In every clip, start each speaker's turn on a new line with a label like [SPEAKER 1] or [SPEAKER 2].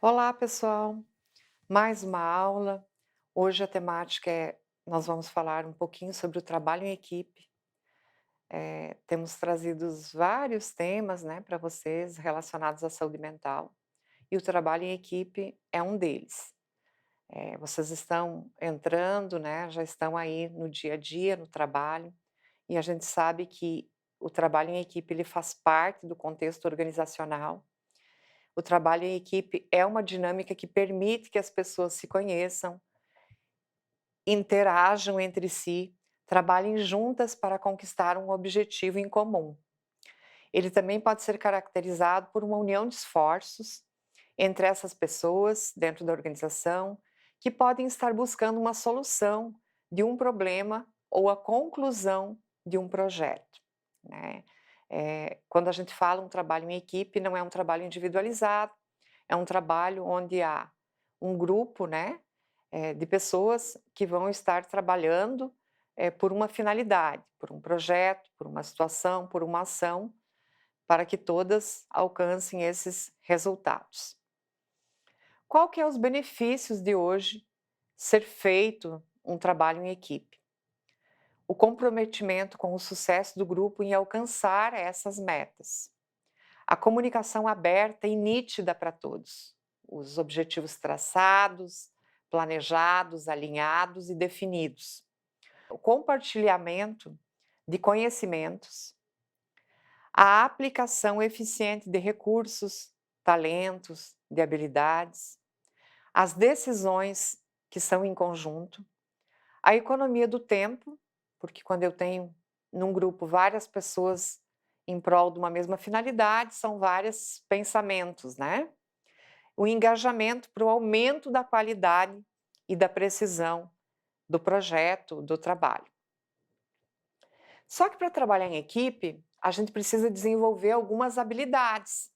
[SPEAKER 1] Olá, pessoal. Mais uma aula. Hoje a temática nós vamos falar um pouquinho sobre o trabalho em equipe. Temos trazido vários temas, né, para vocês relacionados à saúde mental e o trabalho em equipe é um deles. Vocês estão entrando, né, já estão aí no dia a dia, no trabalho, e a gente sabe que o trabalho em equipe ele faz parte do contexto organizacional. O trabalho em equipe é uma dinâmica que permite que as pessoas se conheçam, interajam entre si, trabalhem juntas para conquistar um objetivo em comum. Ele também pode ser caracterizado por uma união de esforços entre essas pessoas dentro da organização, que podem estar buscando uma solução de um problema ou a conclusão de um projeto, né. Quando a gente fala um trabalho em equipe, não é um trabalho individualizado, é um trabalho onde há um grupo, né, de pessoas que vão estar trabalhando, por uma finalidade, por um projeto, por uma situação, por uma ação, para que todas alcancem esses resultados. Qual que é os benefícios de hoje ser feito um trabalho em equipe? O comprometimento com o sucesso do grupo em alcançar essas metas. A comunicação aberta e nítida para todos. Os objetivos traçados, planejados, alinhados e definidos. O compartilhamento de conhecimentos, a aplicação eficiente de recursos, talentos, de habilidades, as decisões que são em conjunto, a economia do tempo, porque quando eu tenho num grupo várias pessoas em prol de uma mesma finalidade, são vários pensamentos, né? O engajamento para o aumento da qualidade e da precisão do projeto, do trabalho. Só que para trabalhar em equipe, a gente precisa desenvolver algumas habilidades.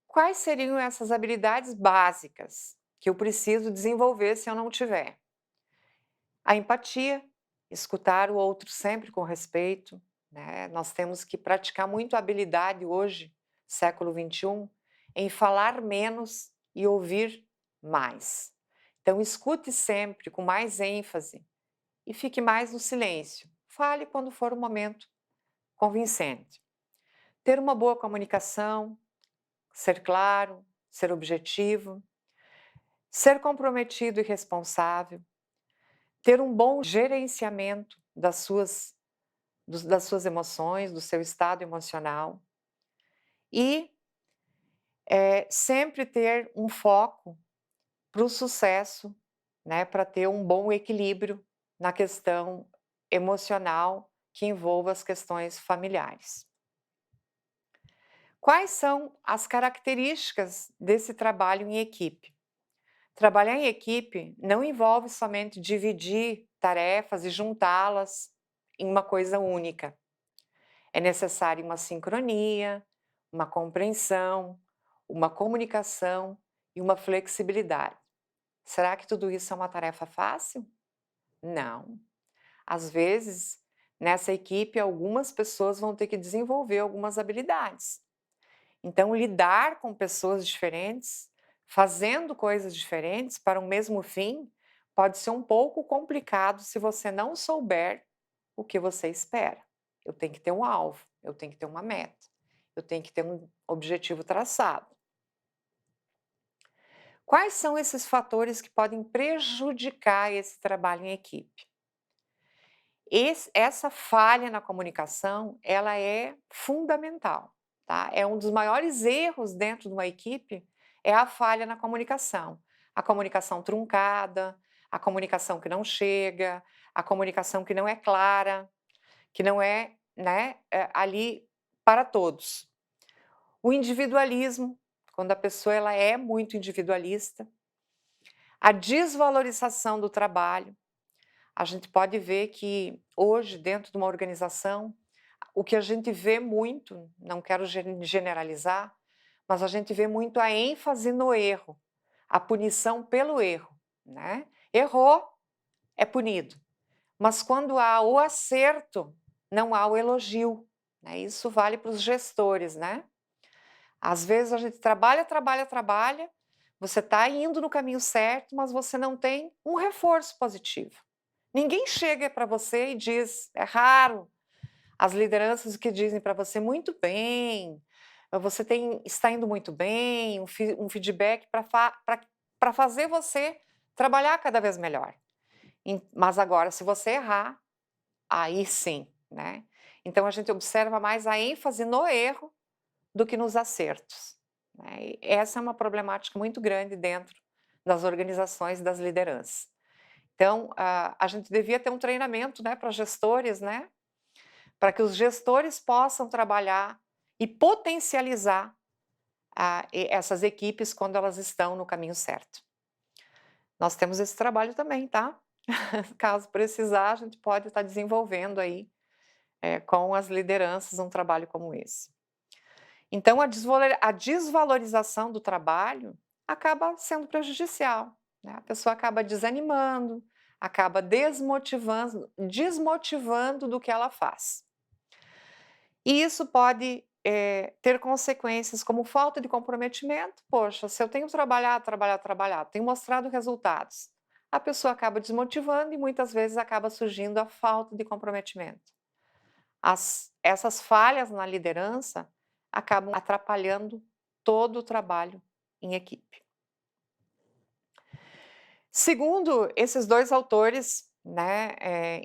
[SPEAKER 1] Quais seriam essas habilidades básicas que eu preciso desenvolver se eu não tiver? A empatia, escutar o outro sempre com respeito, né? Nós temos que praticar muito a habilidade hoje, século XXI, em falar menos e ouvir mais. Então, escute sempre com mais ênfase e fique mais no silêncio. Fale quando for o momento convincente. Ter uma boa comunicação, ser claro, ser objetivo, ser comprometido e responsável, ter um bom gerenciamento das suas emoções, do seu estado emocional e sempre ter um foco para o sucesso, né, para ter um bom equilíbrio na questão emocional que envolva as questões familiares. Quais são as características desse trabalho em equipe? Trabalhar em equipe não envolve somente dividir tarefas e juntá-las em uma coisa única. É necessário uma sincronia, uma compreensão, uma comunicação e uma flexibilidade. Será que tudo isso é uma tarefa fácil? Não. Às vezes, nessa equipe, algumas pessoas vão ter que desenvolver algumas habilidades. Então, lidar com pessoas diferentes, fazendo coisas diferentes para o mesmo fim, pode ser um pouco complicado se você não souber o que você espera. Eu tenho que ter um alvo, eu tenho que ter uma meta, eu tenho que ter um objetivo traçado. Quais são esses fatores que podem prejudicar esse trabalho em equipe? Essa falha na comunicação, ela é fundamental, tá? É um dos maiores erros dentro de uma equipe, é a falha na comunicação. A comunicação truncada, a comunicação que não chega, a comunicação que não é clara, que não é, né, ali para todos. O individualismo, quando a pessoa ela é muito individualista, a desvalorização do trabalho. A gente pode ver que hoje, dentro de uma organização, o que a gente vê muito, não quero generalizar, mas a gente vê muito a ênfase no erro, a punição pelo erro, né? Errou, é punido. Mas quando há o acerto, não há o elogio, né? Isso vale para os gestores, né? Às vezes a gente trabalha, trabalha, trabalha, você está indo no caminho certo, mas você não tem um reforço positivo. Ninguém chega para você e diz, é raro as lideranças que dizem para você: "Muito bem, você está indo muito bem", um feedback para fazer você trabalhar cada vez melhor. Mas agora se você errar, aí sim, né. Então a gente observa mais a ênfase no erro do que nos acertos, né, e essa é uma problemática muito grande dentro das organizações e das lideranças. Então, a gente devia ter um treinamento, né, para gestores, né, para que os gestores possam trabalhar e potencializar essas equipes quando elas estão no caminho certo. Nós temos esse trabalho também, tá? Caso precisar, a gente pode estar desenvolvendo aí, com as lideranças um trabalho como esse. Então a desvalorização do trabalho acaba sendo prejudicial, né, a pessoa acaba desanimando, acaba desmotivando do que ela faz. E isso pode, ter consequências como falta de comprometimento. Poxa, se eu tenho trabalhado, tenho mostrado resultados, a pessoa acaba desmotivando e muitas vezes acaba surgindo a falta de comprometimento. Essas falhas na liderança acabam atrapalhando todo o trabalho em equipe. Segundo esses 2 autores, né,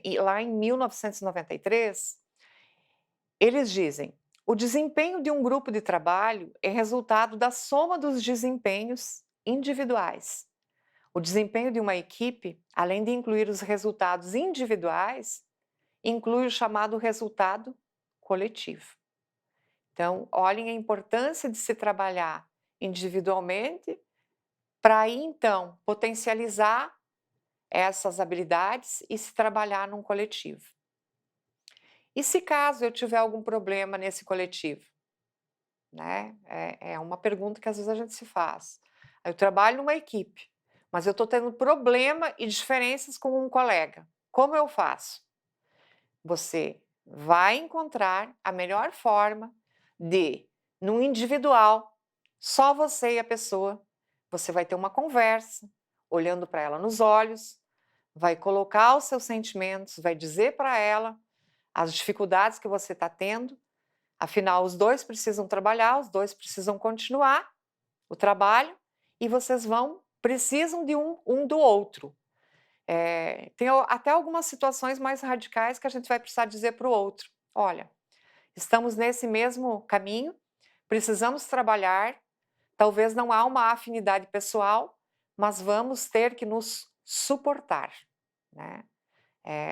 [SPEAKER 1] e lá em 1993, eles dizem: "O desempenho de um grupo de trabalho é resultado da soma dos desempenhos individuais. O desempenho de uma equipe, além de incluir os resultados individuais, inclui o chamado resultado coletivo". Então, olhem a importância de se trabalhar individualmente, para aí então potencializar essas habilidades e se trabalhar num coletivo. E se caso eu tiver algum problema nesse coletivo? Né, é uma pergunta que às vezes a gente se faz. Eu trabalho numa equipe, mas eu estou tendo problema e diferenças com um colega, como eu faço? Você vai encontrar a melhor forma de, num individual, só você e a pessoa, você vai ter uma conversa, olhando para ela nos olhos, vai colocar os seus sentimentos, vai dizer para ela as dificuldades que você está tendo. Afinal, os 2 precisam trabalhar, os 2 precisam continuar o trabalho e vocês precisam de um do outro. Tem até algumas situações mais radicais que a gente vai precisar dizer para o outro: "Olha, estamos nesse mesmo caminho, precisamos trabalhar, talvez não há uma afinidade pessoal, mas vamos ter que nos suportar", né.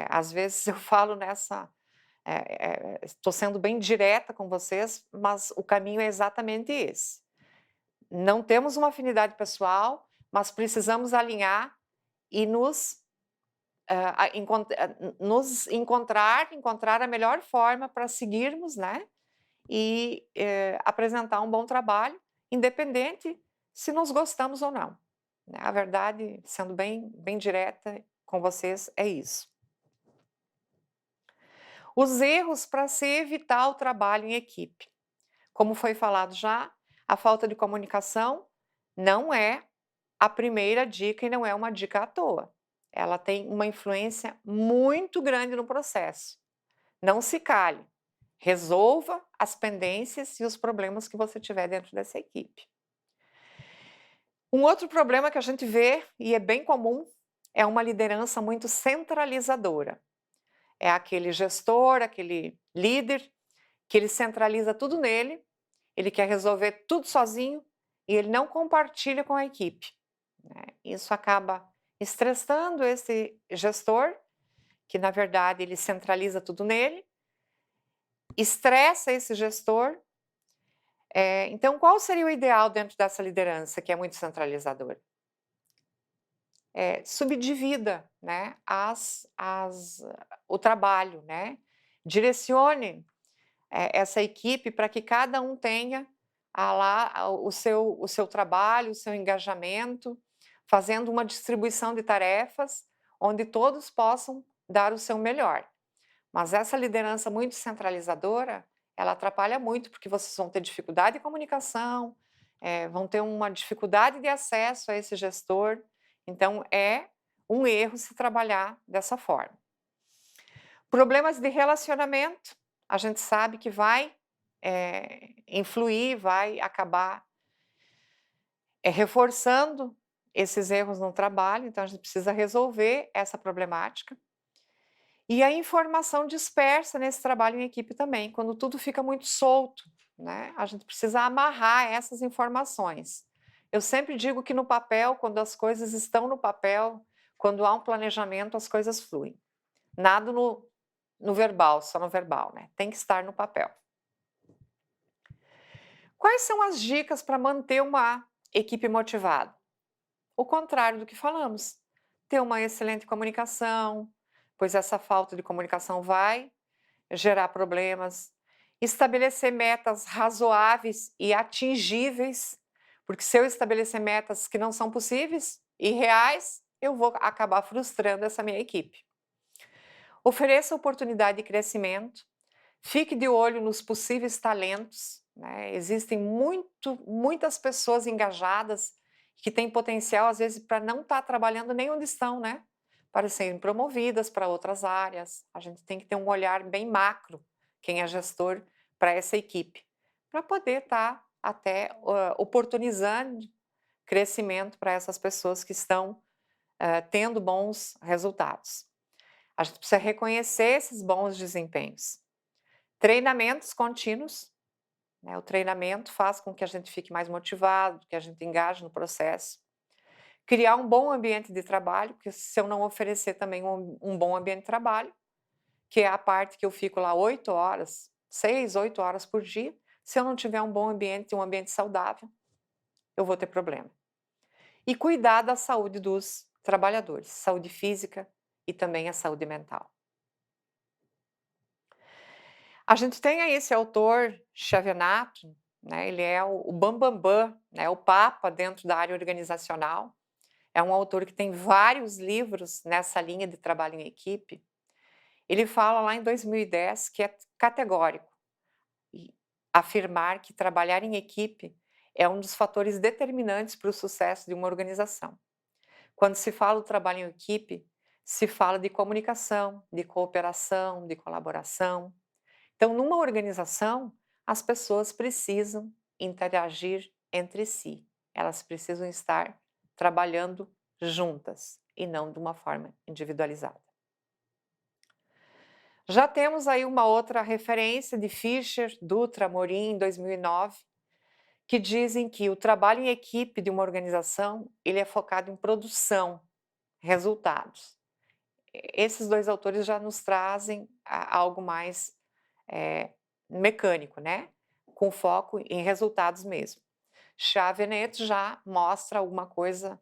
[SPEAKER 1] Às vezes eu falo estou sendo bem direta com vocês, mas o caminho é exatamente esse. Não temos uma afinidade pessoal, mas precisamos alinhar e nos encontrar a melhor forma para seguirmos, né, e, apresentar um bom trabalho, independente se nos gostamos ou não, né. A verdade, sendo bem direta com vocês, é isso. Os erros para se evitar o trabalho em equipe. Como foi falado já, a falta de comunicação não é a primeira dica e não é uma dica à toa. Ela tem uma influência muito grande no processo. Não se cale, resolva as pendências e os problemas que você tiver dentro dessa equipe. Um outro problema que a gente vê, e é bem comum, é uma liderança muito centralizadora. É aquele gestor, aquele líder, que ele centraliza tudo nele, ele quer resolver tudo sozinho e ele não compartilha com a equipe, né. Isso acaba estressando esse gestor, que na verdade ele centraliza tudo nele, estressa esse gestor. Então qual seria o ideal dentro dessa liderança que é muito centralizadora? Subdivida, né, o trabalho, né, direcione essa equipe para que cada um tenha o seu trabalho, o seu engajamento, fazendo uma distribuição de tarefas, onde todos possam dar o seu melhor. Mas essa liderança muito centralizadora, ela atrapalha muito, porque vocês vão ter dificuldade de comunicação, vão ter uma dificuldade de acesso a esse gestor, então é um erro se trabalhar dessa forma. Problemas de relacionamento, a gente sabe que vai influir, vai acabar reforçando esses erros no trabalho, então a gente precisa resolver essa problemática. E a informação dispersa nesse trabalho em equipe também, quando tudo fica muito solto, né? A gente precisa amarrar essas informações. Eu sempre digo que no papel, quando as coisas estão no papel, quando há um planejamento, as coisas fluem. Nada no verbal, só no verbal, né? Tem que estar no papel. Quais são as dicas para manter uma equipe motivada? O contrário do que falamos. Ter uma excelente comunicação, pois essa falta de comunicação vai gerar problemas. Estabelecer metas razoáveis e atingíveis, porque se eu estabelecer metas que não são possíveis e reais, eu vou acabar frustrando essa minha equipe. Ofereça oportunidade de crescimento, fique de olho nos possíveis talentos, né? Existem muitas pessoas engajadas que têm potencial, às vezes, para não estar trabalhando nem onde estão, né? Para serem promovidas para outras áreas. A gente tem que ter um olhar bem macro, quem é gestor, para essa equipe, para poder estar até oportunizando crescimento para essas pessoas que estão tendo bons resultados. A gente precisa reconhecer esses bons desempenhos. Treinamentos contínuos, né? O treinamento faz com que a gente fique mais motivado, que a gente engaje no processo. Criar um bom ambiente de trabalho, porque se eu não oferecer também um bom ambiente de trabalho, que é a parte que eu fico lá 8 horas, 6, 8 horas por dia, se eu não tiver um bom ambiente, um ambiente saudável, eu vou ter problema. E cuidar da saúde dos trabalhadores, saúde física e também a saúde mental. A gente tem aí esse autor, Chiavenato, né, ele é o bam-bam-bam, né, o papa dentro da área organizacional. É um autor que tem vários livros nessa linha de trabalho em equipe. Ele fala lá em 2010 que é categórico afirmar que trabalhar em equipe é um dos fatores determinantes para o sucesso de uma organização. Quando se fala do trabalho em equipe, se fala de comunicação, de cooperação, de colaboração. Então, numa organização, as pessoas precisam interagir entre si. Elas precisam estar trabalhando juntas e não de uma forma individualizada. Já temos aí uma outra referência de Fischer, Dutra, Amorim, em 2009, que dizem que o trabalho em equipe de uma organização, ele é focado em produção, resultados. Esses dois autores já nos trazem algo mais mecânico, né? Com foco em resultados mesmo. Chavenet já mostra alguma coisa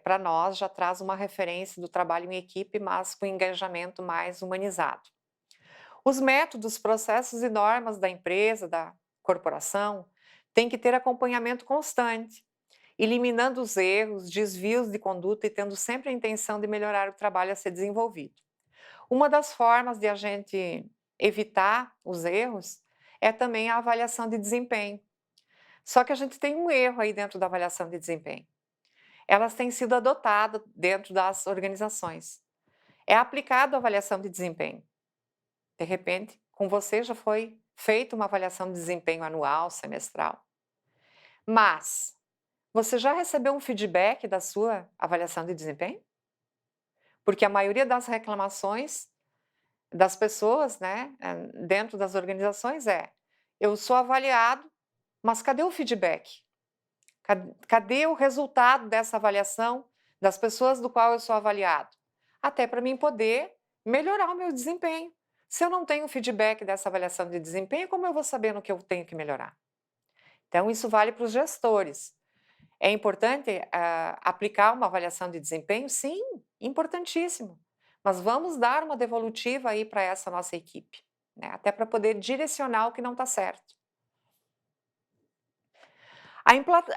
[SPEAKER 1] para nós, já traz uma referência do trabalho em equipe, mas com engajamento mais humanizado. Os métodos, processos e normas da empresa, da corporação, têm que ter acompanhamento constante, eliminando os erros, desvios de conduta e tendo sempre a intenção de melhorar o trabalho a ser desenvolvido. Uma das formas de a gente evitar os erros é também a avaliação de desempenho. Só que a gente tem um erro aí dentro da avaliação de desempenho. Elas têm sido adotadas dentro das organizações. É aplicado a avaliação de desempenho. De repente, com você já foi feita uma avaliação de desempenho anual, semestral. Mas você já recebeu um feedback da sua avaliação de desempenho? Porque a maioria das reclamações das pessoas, né, dentro das organizações eu sou avaliado, mas cadê o feedback? Cadê o resultado dessa avaliação das pessoas do qual eu sou avaliado? Até para mim poder melhorar o meu desempenho. Se eu não tenho feedback dessa avaliação de desempenho, como eu vou saber no que eu tenho que melhorar? Então, isso vale para os gestores. É importante aplicar uma avaliação de desempenho? Sim, importantíssimo. Mas vamos dar uma devolutiva aí para essa nossa equipe, né? Até para poder direcionar o que não está certo.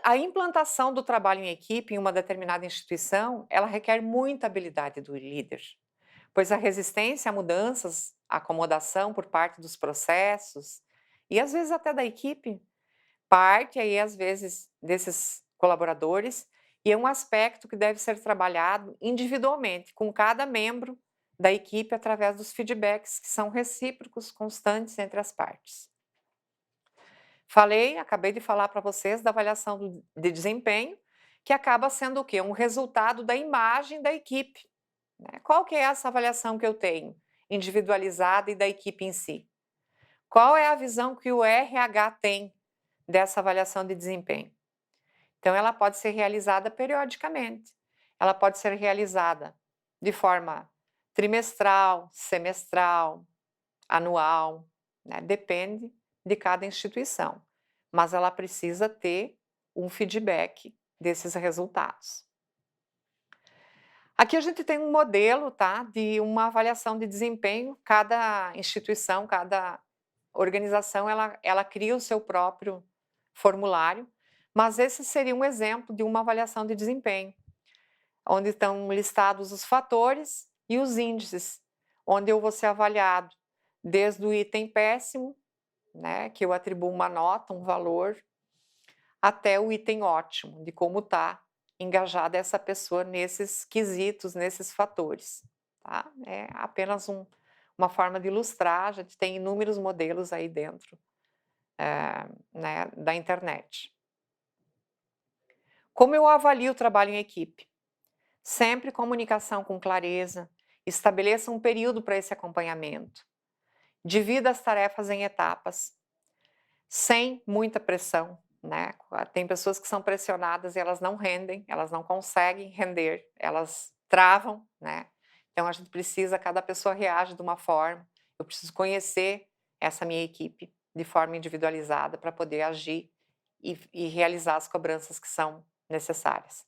[SPEAKER 1] A implantação do trabalho em equipe em uma determinada instituição, ela requer muita habilidade do líder, pois a resistência a mudanças, a acomodação por parte dos processos e às vezes até da equipe parte aí, às vezes, desses colaboradores, e é um aspecto que deve ser trabalhado individualmente, com cada membro da equipe, através dos feedbacks que são recíprocos, constantes entre as partes. Acabei de falar para vocês da avaliação de desempenho, que acaba sendo o quê? Um resultado da imagem da equipe, né. Qual que é essa avaliação que eu tenho, individualizada e da equipe em si? Qual é a visão que o RH tem dessa avaliação de desempenho? Então ela pode ser realizada periodicamente, ela pode ser realizada de forma trimestral, semestral, anual, né, depende de cada instituição, mas ela precisa ter um feedback desses resultados. Aqui a gente tem um modelo, tá, de uma avaliação de desempenho, cada instituição, cada organização, ela cria o seu próprio formulário, mas esse seria um exemplo de uma avaliação de desempenho, onde estão listados os fatores e os índices, onde eu vou ser avaliado desde o item péssimo, né, que eu atribuo uma nota, um valor, até o item ótimo, de como está engajada essa pessoa nesses quesitos, nesses fatores, tá. É apenas uma forma de ilustrar, a gente tem inúmeros modelos aí dentro, né, da internet. Como eu avalio o trabalho em equipe? Sempre comunicação com clareza, estabeleça um período para esse acompanhamento, divida as tarefas em etapas, sem muita pressão, né. Tem pessoas que são pressionadas e elas não rendem, elas não conseguem render, elas travam, né. Então a gente precisa, cada pessoa reage de uma forma, eu preciso conhecer essa minha equipe de forma individualizada para poder agir e realizar as cobranças que são necessárias.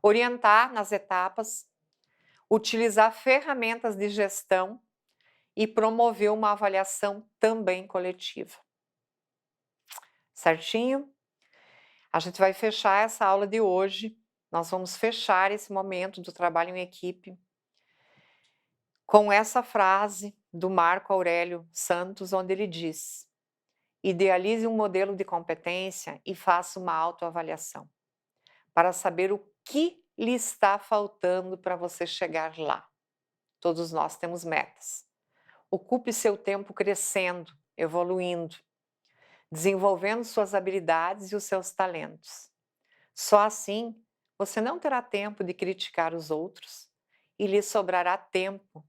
[SPEAKER 1] Orientar nas etapas, utilizar ferramentas de gestão e promover uma avaliação também coletiva. Certinho? A gente vai fechar essa aula de hoje, nós vamos fechar esse momento do trabalho em equipe com essa frase do Marco Aurélio Santos, onde ele diz: idealize um modelo de competência e faça uma autoavaliação, para saber o que lhe está faltando para você chegar lá. Todos nós temos metas. Ocupe seu tempo crescendo, evoluindo, desenvolvendo suas habilidades e os seus talentos. Só assim você não terá tempo de criticar os outros e lhe sobrará tempo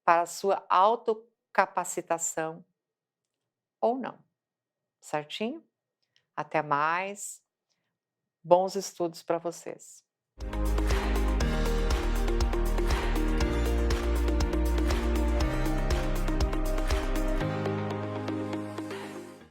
[SPEAKER 1] para a sua autocapacitação ou não. Certinho? Até mais. Bons estudos para vocês.